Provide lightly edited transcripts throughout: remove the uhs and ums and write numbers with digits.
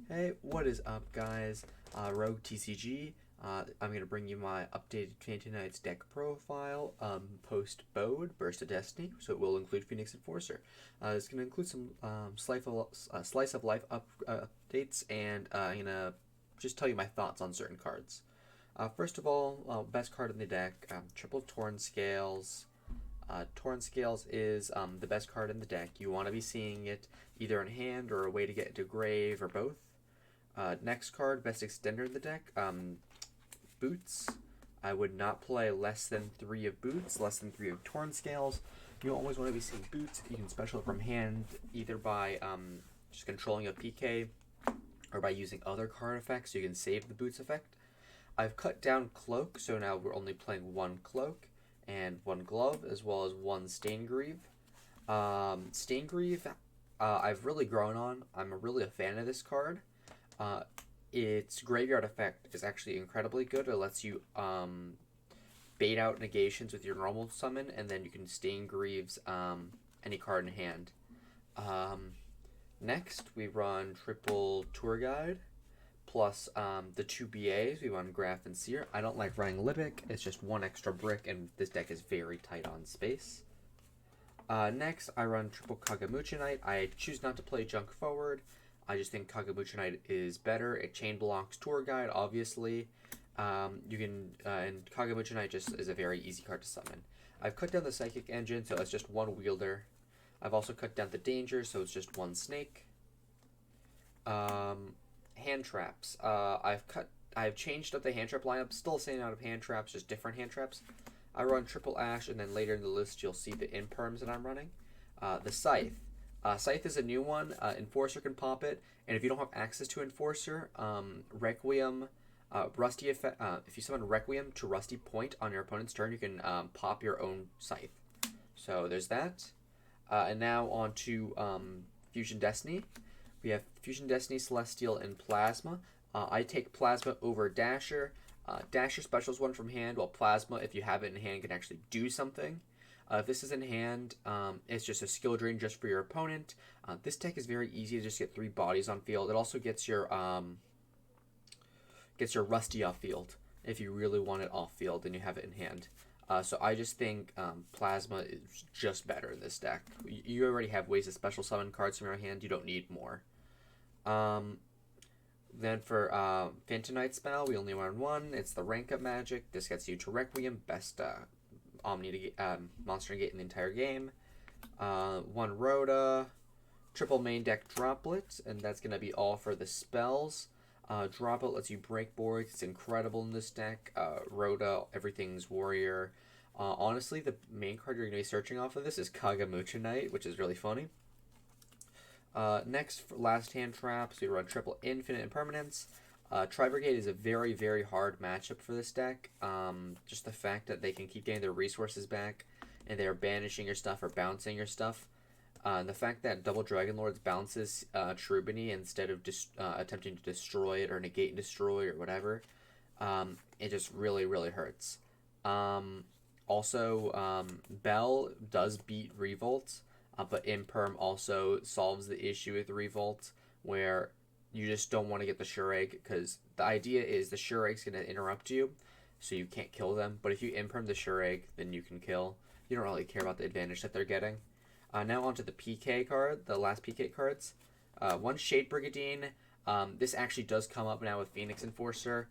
Hey, what is up, guys? Rogue TCG. I'm going to bring you my updated Fantasy Knights deck profile post BODE, Burst of Destiny, so it will include Phoenix Enforcer. It's going to include some slice of life updates, and I'm going to just tell you my thoughts on certain cards. First of all, best card in the deck, Triple Torn Scales. Torn Scales is the best card in the deck. You want to be seeing it either in hand or a way to get into grave or both. Next card, best extender in the deck, Boots. I would not play less than 3 of Boots, less than 3 of Torn Scales. You always want to be seeing Boots. You can special it from hand either by just controlling a PK or by using other card effects so you can save the Boots effect. I've cut down Cloak, so now we're only playing 1 Cloak and 1 Glove, as well as 1 Staingreave. Staingreave, I've really grown on. I'm really a fan of this card. Its graveyard effect is actually incredibly good. It lets you bait out negations with your normal summon, and then you can Staingrieve's any card in hand. Next, we run triple Tour Guide, plus the 2 BAs. We run Graph and Seer. I don't like running Libic. It's just 1 extra brick, and this deck is very tight on space. Next, I run triple Kagamucha Knight. I choose not to play Junk Forward. I just think Kagamucha Knight is better. It chain blocks Tour Guide, obviously. You can and Kagamucha Knight just is a very easy card to summon. I've cut down the Psychic Engine, so it's just 1 wielder. I've also cut down the Danger, so it's just 1 snake. Hand traps. I've changed up the hand trap lineup. Still staying out of hand traps, just different hand traps. I run triple Ash, and then later in the list you'll see the imperms that I'm running. The Scythe. Scythe is a new one. Enforcer can pop it, and if you don't have access to Enforcer, Requiem, Rusty effect. If you summon Requiem to Rusty Point on your opponent's turn, you can pop your own Scythe. So there's that. And now on to Fusion Destiny. We have Fusion Destiny, Celestial, and Plasma. I take Plasma over Dasher. Dasher specials 1 from hand, while Plasma, if you have it in hand, can actually do something. If this is in hand, it's just a skill drain just for your opponent. This deck is very easy to just get 3 bodies on field. It also gets your Rusty off field if you really want it off field and you have it in hand. So I just think Plasma is just better in this deck. You already have ways to special summon cards from your hand. You don't need more. Then for Phantom Knight spell, we only run 1. It's the rank up magic. This gets you to Requiem, best Omni monster negate in the entire game. 1 Rhoda, triple main deck Droplet, and that's going to be all for the spells. Droplet lets you break boards. It's incredible in this deck. Rhoda, everything's warrior. Honestly, the main card you're going to be searching off of this is Kagamucha Knight, which is really funny. Next, for last hand traps, we run triple Infinite Impermanence. Tri-Brigade is a very, very hard matchup for this deck. Just the fact that they can keep getting their resources back, and they're banishing your stuff or bouncing your stuff. And the fact that Double Dragon Lords bounces Cherubini instead of attempting to destroy it or negate and destroy or whatever, it just really, really hurts. Also, Bell does beat Revolt, but Imperm also solves the issue with Revolt, where you just don't want to get the Sure Egg, because the idea is the Sure Egg's going to interrupt you, so you can't kill them. But if you Imperm the Sure Egg, then you can kill. You don't really care about the advantage that they're getting. Now onto the PK card, the last PK cards. 1 Shade Brigandine. This actually does come up now with Phoenix Enforcer.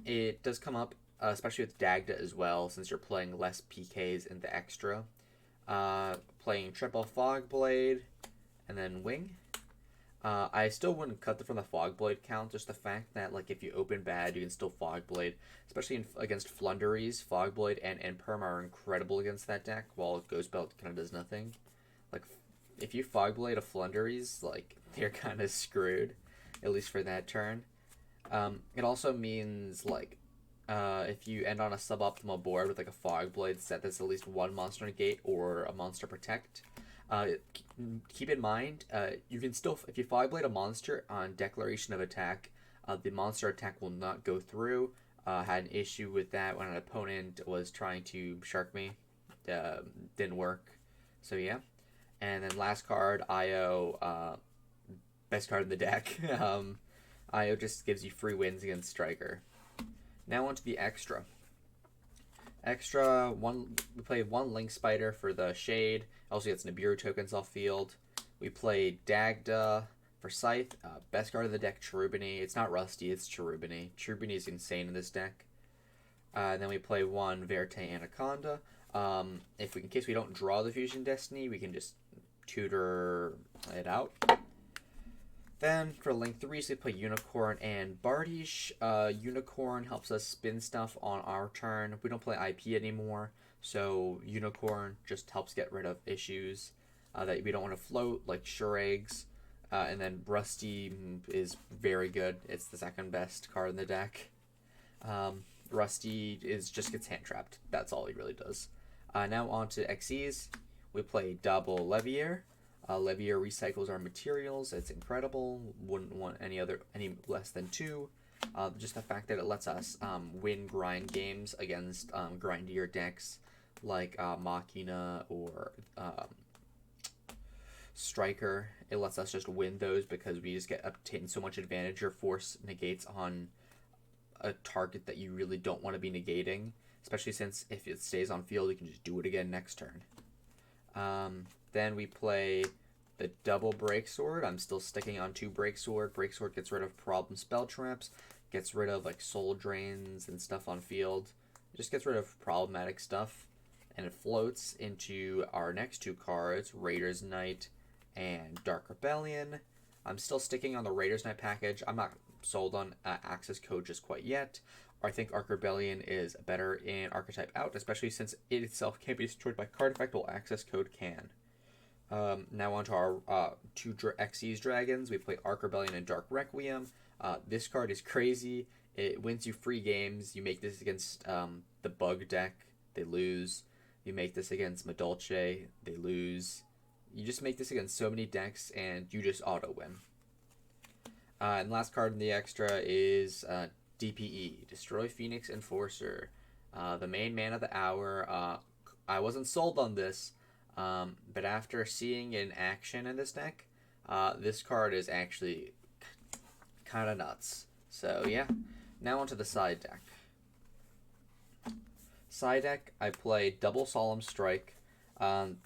It does come up, especially with Dagda as well, since you're playing less PKs in the extra. Playing triple Fogblade, and then Wing. I still wouldn't cut from the Fogblade count, just the fact that like if you open bad, you can still Fogblade, especially against Flunderies. Fogblade and Imperm are incredible against that deck, while Ghost Belt kind of does nothing. Like if you Fogblade a Flunderies, like they're kind of screwed, at least for that turn. It also means like if you end on a suboptimal board with like a Fogblade set that's at least 1 monster negate or a monster protect. Keep in mind, you can still, if you Fogblade a monster on declaration of attack, the monster attack will not go through. Had an issue with that when an opponent was trying to shark me. Didn't work. So yeah. And then last card, IO best card in the deck. Io just gives you free wins against Striker. Now on to the extra. Extra, we play one Link Spider for the Shade. Also gets Nibiru tokens off field. We play Dagda for Scythe. Best card of the deck, Cherubini. It's not Rusty, it's Cherubini. Cherubini is insane in this deck. Then we play one Verte Anaconda. In case we don't draw the Fusion Destiny, we can just tutor it out. Then for Link 3, so we play Unicorn and Bardiche. Unicorn helps us spin stuff on our turn. We don't play IP anymore, so Unicorn just helps get rid of issues that we don't want to float, like Shuregs. And then Rusty is very good. It's the second best card in the deck. Rusty just gets hand trapped. That's all he really does. Now on to XEs. We play double Levier. Levier recycles our materials. It's incredible. Wouldn't want any less than 2. Just the fact that it lets us win grind games against grindier decks like Machina or Striker. It lets us just win those because we just obtain so much advantage or force negates on a target that you really don't want to be negating, especially since if it stays on field, you can just do it again next turn. Then we play the double Breaksword. I'm still sticking on 2 Breaksword. Breaksword gets rid of problem spell traps, gets rid of like soul drains and stuff on field. It just gets rid of problematic stuff, and it floats into our next 2 cards, Raider's Knight and Dark Rebellion. I'm still sticking on the Raider's Knight package. I'm not sold on Access Code just quite yet. I think Arc Rebellion is better in Archetype Out, especially since it itself can't be destroyed by card effect, while Access Code can. Now on to our 2 Xyz Dragons. We play Arc Rebellion and Dark Requiem. This card is crazy. It wins you free games. You make this against the Bug deck, they lose. You make this against Madolche, they lose. You just make this against so many decks, and you just auto-win. And last card in the extra is DPE, Destroy Phoenix Enforcer. The main man of the hour. I wasn't sold on this, but after seeing in action in this deck, this card is actually kind of nuts. So yeah, now onto the side deck. Side deck, I play double Solemn Strike.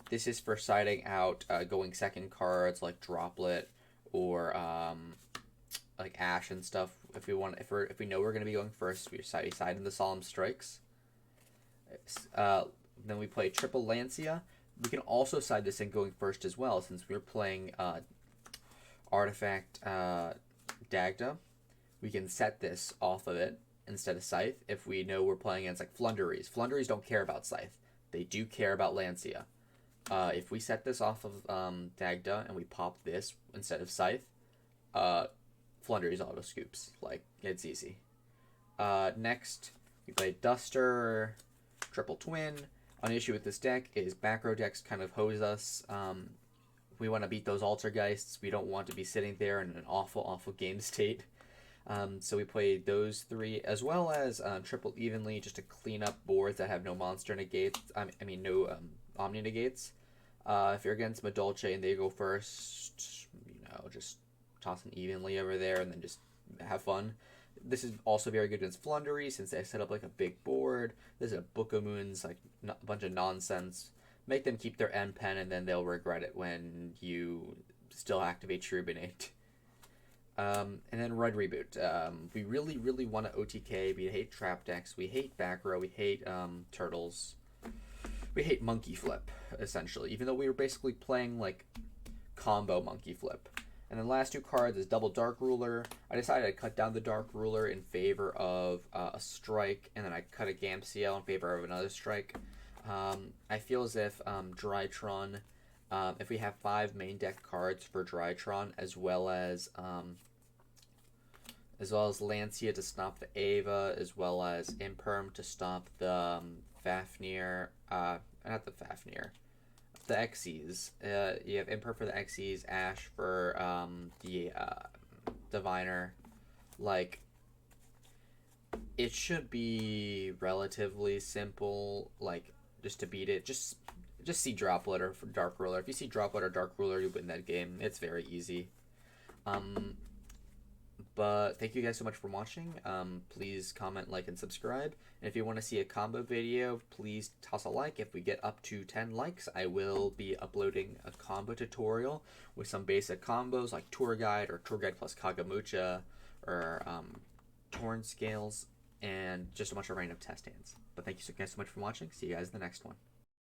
This is for siding out going second cards like Droplet or like Ash and stuff. If we know we're gonna be going first, we side in the Solemn Strikes. Then we play triple Lancia. We can also side this in going first as well, since we're playing Artifact Dagda. We can set this off of it instead of Scythe if we know we're playing against like Flunderies. Flunderies don't care about Scythe. They do care about Lancia. If we set this off of Dagda and we pop this instead of Scythe, Flunderies auto scoops. Like, it's easy. Next, we play Duster, Triple Twin. An issue with this deck is back row decks kind of hose us. We want to beat those Altergeists. We don't want to be sitting there in an awful game state. So we play those 3, as well as Triple Evenly, just to clean up boards that have no monster negates. No Omni negates. If you're against Madolche and they go first, just toss an Evenly over there and then just have fun. This is also very good against Flundery, since they set up like a big board. This is a Book of Moons, like a bunch of nonsense. Make them keep their end pen, and then they'll regret it when you still activate Cherubinate. And then Red Reboot. We really want to OTK. We hate trap decks. We hate back row. We hate turtles. We hate Monkey Flip, essentially. Even though we were basically playing like combo Monkey Flip. And then last 2 cards is double Dark Ruler. I decided I'd cut down the Dark Ruler in favor of a Strike, and then I cut a Gamciel in favor of another Strike. I feel as if Drytron, if we have 5 main deck cards for Drytron, as well as Lancia to stop the Ava, as well as Imperm to stop the Fafnir, not the Fafnir, the Xyz. You have Imperm for the Xyz, Ash for the Diviner. Like, it should be relatively simple, like, just to beat it. Just see Droplet or Dark Ruler. If you see Droplet or Dark Ruler, you win that game. It's very easy. But thank you guys so much for watching. Please comment, like, and subscribe. And if you want to see a combo video, please toss a like. If we get up to 10 likes, I will be uploading a combo tutorial with some basic combos like Tour Guide or Tour Guide plus Kagamucha or Torn Scales and just a bunch of random test hands. But thank you guys so much for watching. See you guys in the next one.